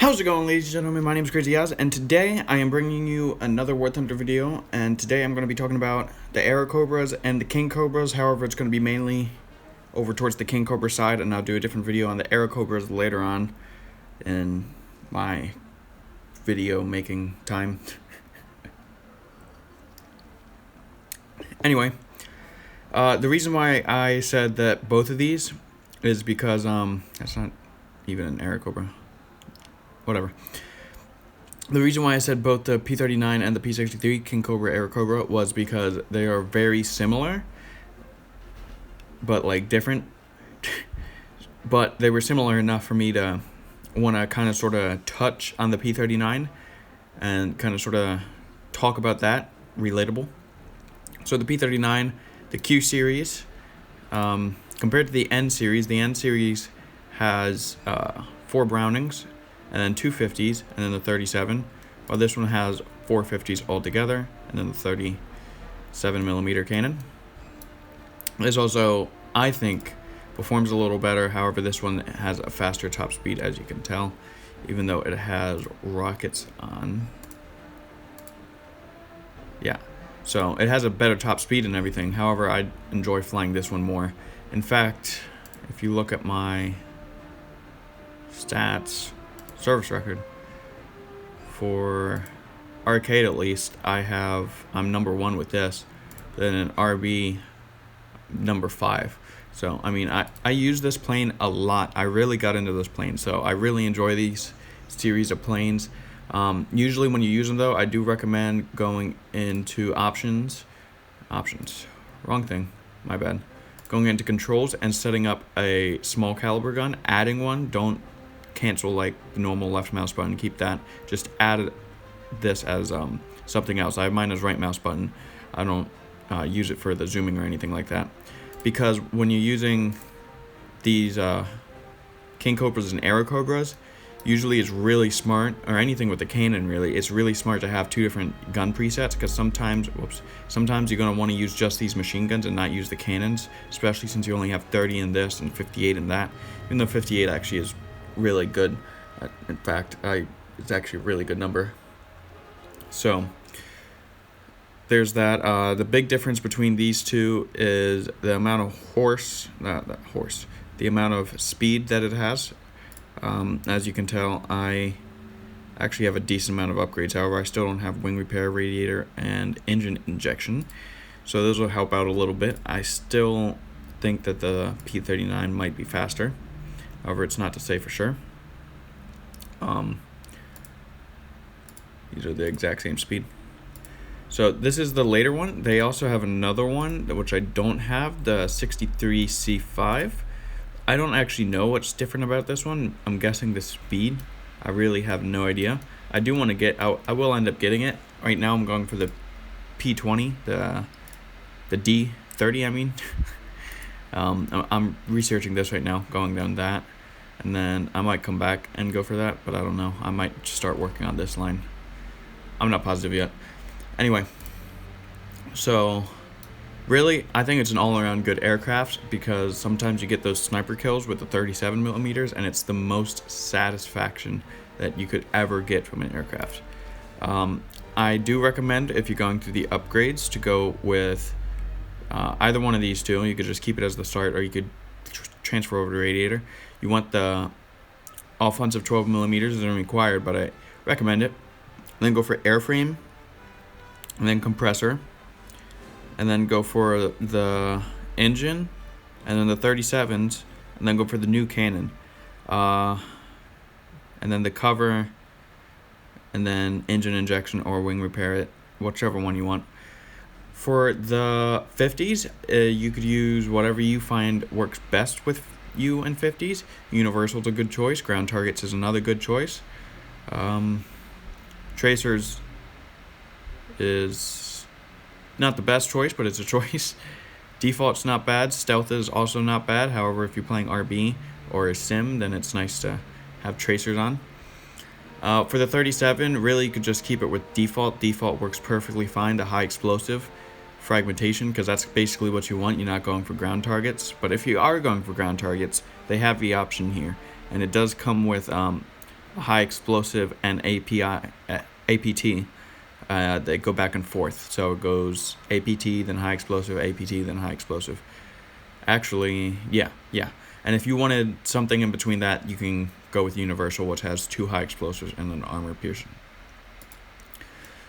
How's it going, ladies and gentlemen? My name is Craz-e, and today I am bringing you another War Thunder video, and today I'm going to be talking about the Aerocobras and the King Cobras. However, it's going to be mainly over towards the King Cobra side, and I'll do a different video on the Aerocobras later on in my video making time. Anyway, the reason why I said that both of these is because, that's not even an Aerocobra. Whatever. The reason why I said both the P39 and the P63 King Cobra Aerocobra was because they are very similar, but like different. But they were similar enough for me to want to kind of sort of touch on the P39 and kind of sort of talk about that, relatable. So the P39, the Q series, compared to the N series has 4 Brownings, and then 2 50s, and then the 37, while this one has 4 50s altogether, and then the 37mm cannon. This also, I think, performs a little better. However, this one has a faster top speed, as you can tell, even though it has rockets on. Yeah, so it has a better top speed and everything. However, I enjoy flying this one more. In fact, if you look at my stats, service record for arcade, at least I'm number 1 with this, then an RB number 5. So I mean, I use this plane a lot. I really got into this plane, so I really enjoy these series of planes. Usually when you use them though, I do recommend going into options, wrong thing, my bad, going into controls and setting up a small caliber gun, adding one. Don't cancel like the normal left mouse button, keep that. Just add this as something else. I have mine as right mouse button. I don't use it for the zooming or anything like that, because when you're using these King Cobras and Aerocobras, usually it's really smart, or anything with the cannon really, it's really smart to have 2 different gun presets, because sometimes you're going to want to use just these machine guns and not use the cannons, especially since you only have 30 in this and 58 in that, even though 58 actually is really good. In fact, it's actually a really good number. So there's that. The big difference between these two is the amount of the amount of speed that it has. As you can tell, I actually have a decent amount of upgrades. However, I still don't have wing repair, radiator, and engine injection, so those will help out a little bit. I still think that the P39 might be faster. However, it's not to say for sure. These are the exact same speed. So this is the later one. They also have another one, which I don't have, the 63C5. I don't actually know what's different about this one. I'm guessing the speed. I really have no idea. I do want to get out. I will end up getting it. Right now I'm going for the P20, the D30, I mean. I'm researching this right now, going down that, and then I might come back and go for that, but I don't know. I might start working on this line. I'm not positive yet. Anyway, so really, I think it's an all-around good aircraft, because sometimes you get those sniper kills with the 37mm, and it's the most satisfaction that you could ever get from an aircraft. I do recommend, if you're going through the upgrades, to go with either one of these two. You could just keep it as the start, or you could transfer over to radiator. You want the offensive 12mm, isn't required, but I recommend it. And then go for airframe, and then compressor, and then go for the engine, and then the 37s, and then go for the new cannon, and then the cover, and then engine injection or wing repair, it, whichever one you want. For the 50s, you could use whatever you find works best with you and 50s. Universal's a good choice. Ground targets is another good choice. Tracers is not the best choice, but it's a choice. Default's not bad. Stealth is also not bad. However, if you're playing RB or a sim, then it's nice to have tracers on. For the 37, really you could just keep it with default. Default works perfectly fine. The high explosive fragmentation, because that's basically what you want. You're not going for ground targets, but if you are going for ground targets, they have the option here, and it does come with high explosive and APT. They go back and forth. So it goes APT, then high explosive, APT, then high explosive. Actually, yeah. And if you wanted something in between that, you can go with universal, which has 2 high explosives and then armor piercing.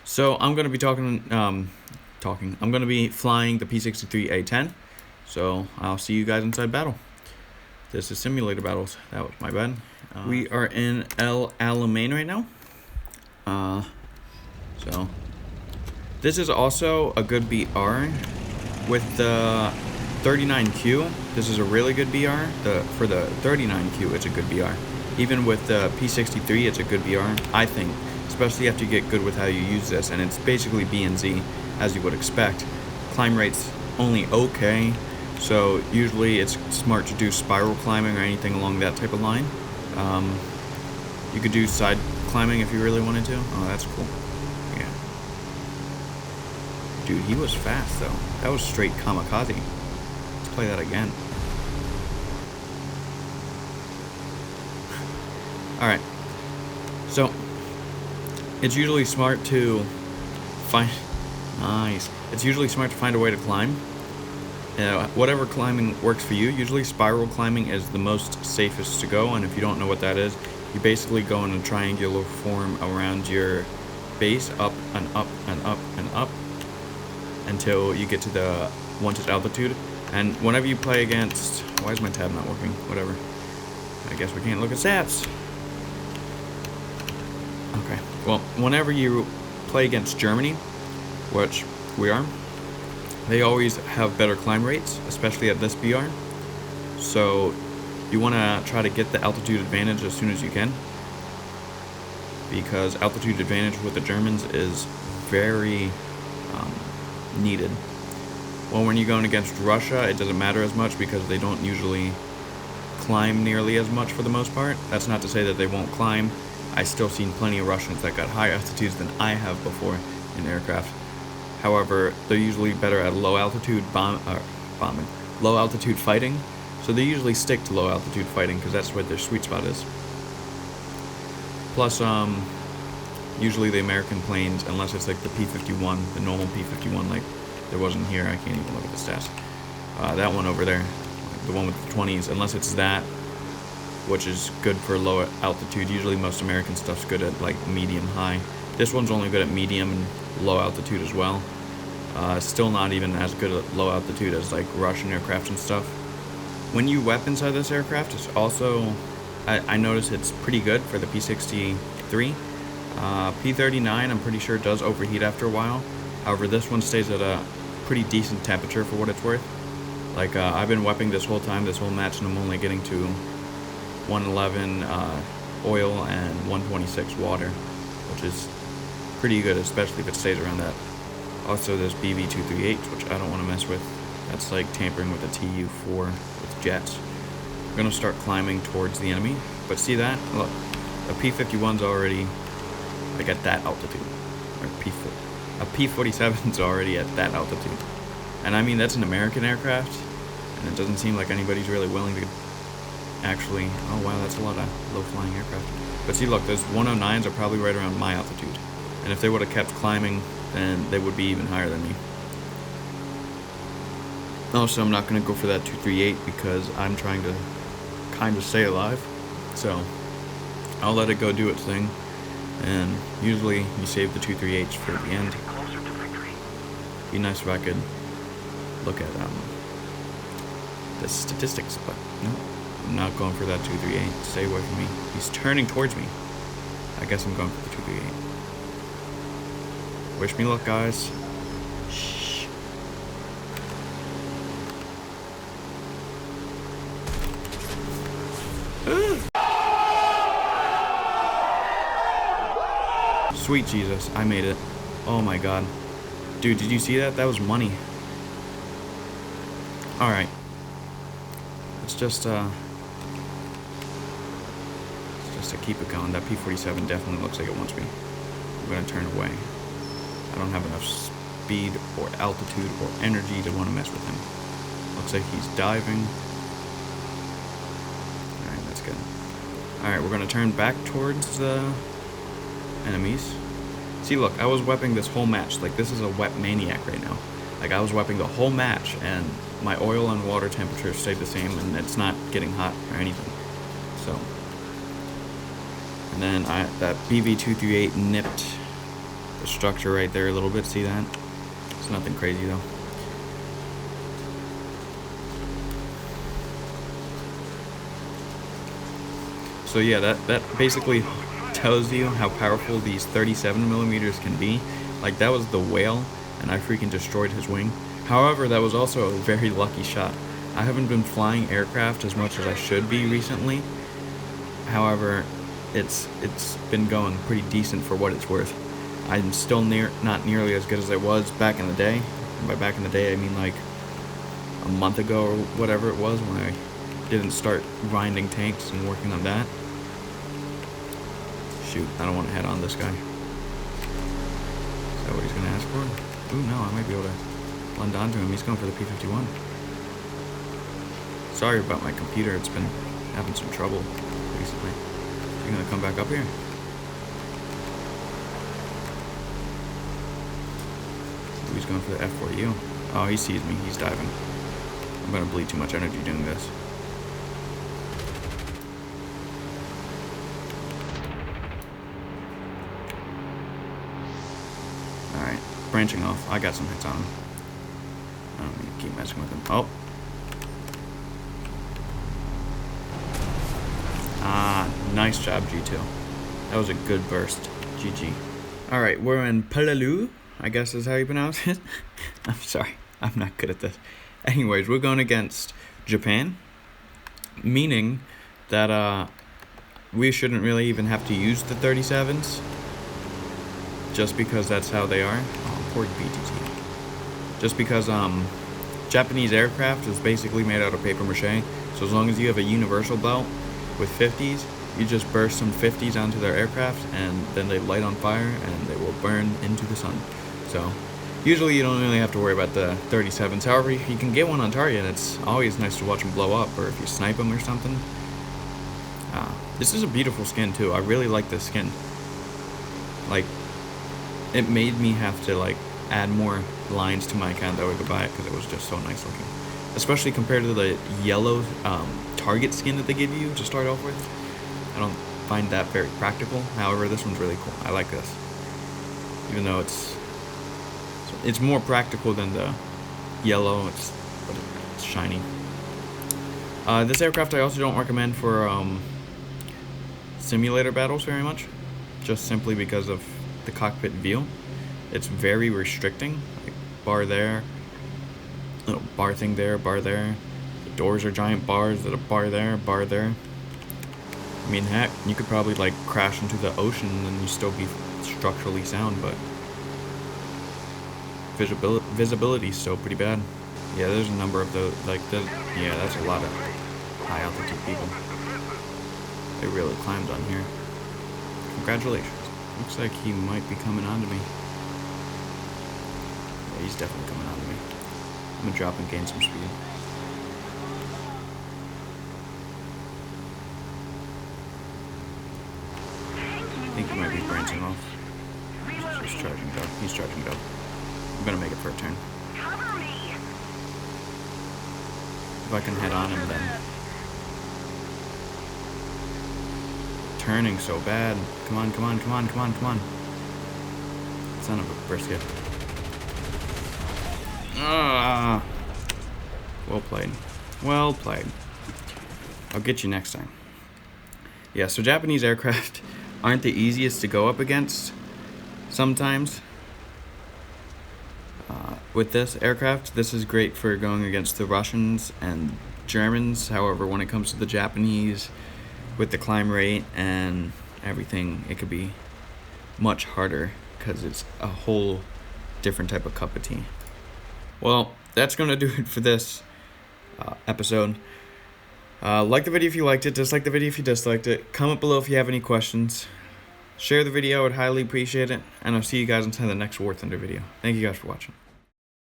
So I'm going to be I'm going to be flying the p63 A10. So I'll see you guys inside battle. This is simulator battles. That was my bad. We are in El Alamein right now. So this is also a good BR with the 39Q. This is a really good BR. For the 39Q, it's a good BR. Even with the p63, it's a good BR, I think. Especially after you get good with how you use this, and it's basically B and Z, as you would expect. Climb rate's only okay, so usually it's smart to do spiral climbing or anything along that type of line. You could do side climbing if you really wanted to. Oh, that's cool. Yeah. Dude, he was fast, though. That was straight kamikaze. Let's play that again. Alright. So, it's usually smart to find... Nice. It's usually smart to find a way to climb. Whatever climbing works for you. Usually spiral climbing is the most safest to go, and if you don't know what that is, you basically go in a triangular form around your base, up and up and up and up, until you get to the wanted altitude. And whenever you play against... Why is my tab not working? Whatever. I guess we can't look at stats. Okay. Well, whenever you play against Germany, which we are, they always have better climb rates, especially at this BR. So you want to try to get the altitude advantage as soon as you can, because altitude advantage with the Germans is very needed. Well, when you're going against Russia, it doesn't matter as much because they don't usually climb nearly as much for the most part. That's not to say that they won't climb. I still seen plenty of Russians that got higher altitudes than I have before in aircraft. However, they're usually better at low altitude bombing, low altitude fighting. So they usually stick to low altitude fighting because that's where their sweet spot is. Plus, usually the American planes, unless it's like the P-51, the normal P-51, like there wasn't here, I can't even look at the stats. That one over there, the one with the 20s, unless it's that, which is good for low altitude. Usually most American stuff's good at like medium high. This one's only good at medium and low altitude as well. Still not even as good at low altitude as like Russian aircraft and stuff. When you weapons out this aircraft, it's also, I notice it's pretty good for the P63. P39, I'm pretty sure does overheat after a while. However, this one stays at a pretty decent temperature for what it's worth. Like, I've been weaping this whole time, this whole match, and I'm only getting to 111 oil and 126 water, which is pretty good, especially if it stays around that. Also, there's BV-238, which I don't want to mess with. That's like tampering with a Tu-4 with jets. I'm going to start climbing towards the enemy, but see that? Look, a P-51's already like at that altitude, or a P-47's already at that altitude. And I mean, that's an American aircraft, and it doesn't seem like anybody's really willing to actually... Oh wow, that's a lot of low-flying aircraft. But see, look, those 109s are probably right around my altitude. And if they would have kept climbing, then they would be even higher than me. Also, I'm not going to go for that 238 because I'm trying to kind of stay alive. So, I'll let it go do its thing. And usually, you save the 238s for the end. Be nice if I could look at the statistics, but no. I'm not going for that 238. Stay away from me. He's turning towards me. I guess I'm going for the 238. Wish me luck, guys. Shh. Sweet Jesus, I made it. Oh my god. Dude, did you see that? That was money. Alright. Let's just to keep it going. That P-47 definitely looks like it wants me. I'm gonna turn away. I don't have enough speed or altitude or energy to want to mess with him. Looks like he's diving. Alright, that's good. Alright, we're gonna turn back towards the enemies. See, look, I was wepping this whole match. Like, this is a wep maniac right now. Like, I was wepping the whole match, and my oil and water temperature stayed the same, and it's not getting hot or anything. So, and then that BV-238 nipped the structure right there a little bit. See that? It's nothing crazy though. So yeah, that basically tells you how powerful these 37 millimeters can be. Like, that was the whale, and I freaking destroyed his wing. However, that was also a very lucky shot. I haven't been flying aircraft as much as I should be recently. However, it's been going pretty decent for what it's worth. I'm still not nearly as good as I was back in the day. And by back in the day, I mean like a month ago or whatever it was, when I didn't start grinding tanks and working on that. Shoot, I don't want to head on this guy. Is that what he's going to ask for? Ooh, no, I might be able to blend onto him. He's going for the P51. Sorry about my computer. It's been having some trouble recently. Is he going to come back up here? Ooh, he's going for the F4U. Oh, he sees me. He's diving. I'm going to bleed too much energy doing this. Alright, branching off. I got some hits on him. I don't need to keep messing with him. Oh. Ah, nice job, G2. That was a good burst. GG. Alright, we're in Palaloo, I guess is how you pronounce it. I'm sorry, I'm not good at this. Anyways, we're going against Japan, meaning that we shouldn't really even have to use the 37s, just because that's how they are. Oh, poor BTT. Just because Japanese aircraft is basically made out of paper mache, so as long as you have a universal belt with 50s, you just burst some 50s onto their aircraft, and then they light on fire, and they will burn into the sun. So usually you don't really have to worry about the 37s. However, if you can get one on target, it's always nice to watch them blow up, or if you snipe them or something. This is a beautiful skin too. I really like this skin. Like, it made me have to like add more lines to my account that way to buy it, because it was just so nice looking. Especially compared to the yellow target skin that they give you to start off with. I don't find that very practical. However, this one's really cool. I like this. Even though it's more practical than the yellow, but it's shiny. This aircraft I also don't recommend for simulator battles very much, just simply because of the cockpit view. It's very restricting. Like, bar there, little bar thing there, bar there. The doors are giant bars that are bar there, bar there. I mean, heck, you could probably like crash into the ocean and you still be structurally sound, but visibility is still pretty bad. Yeah, there's a number of those, yeah, that's a lot of high altitude people. They really climbed on here. Congratulations. Looks like he might be coming on to me. Yeah, he's definitely coming on to me. I'm gonna drop and gain some speed. I think he might be branching off. He's charging it up. He's charging it up. I'm gonna make it for a turn. If I can head on him, then. Turning so bad. Come on, come on, come on, come on, come on. Son of a brisket. Ah. Well played. Well played. I'll get you next time. Yeah, so Japanese aircraft aren't the easiest to go up against sometimes. With this aircraft, this is great for going against the Russians and Germans. However, when it comes to the Japanese, with the climb rate and everything, it could be much harder because it's a whole different type of cup of tea. Well, that's going to do it for this episode. Like the video if you liked it, dislike the video if you disliked it, comment below if you have any questions, share the video, I would highly appreciate it, and I'll see you guys inside the next War Thunder video. Thank you guys for watching.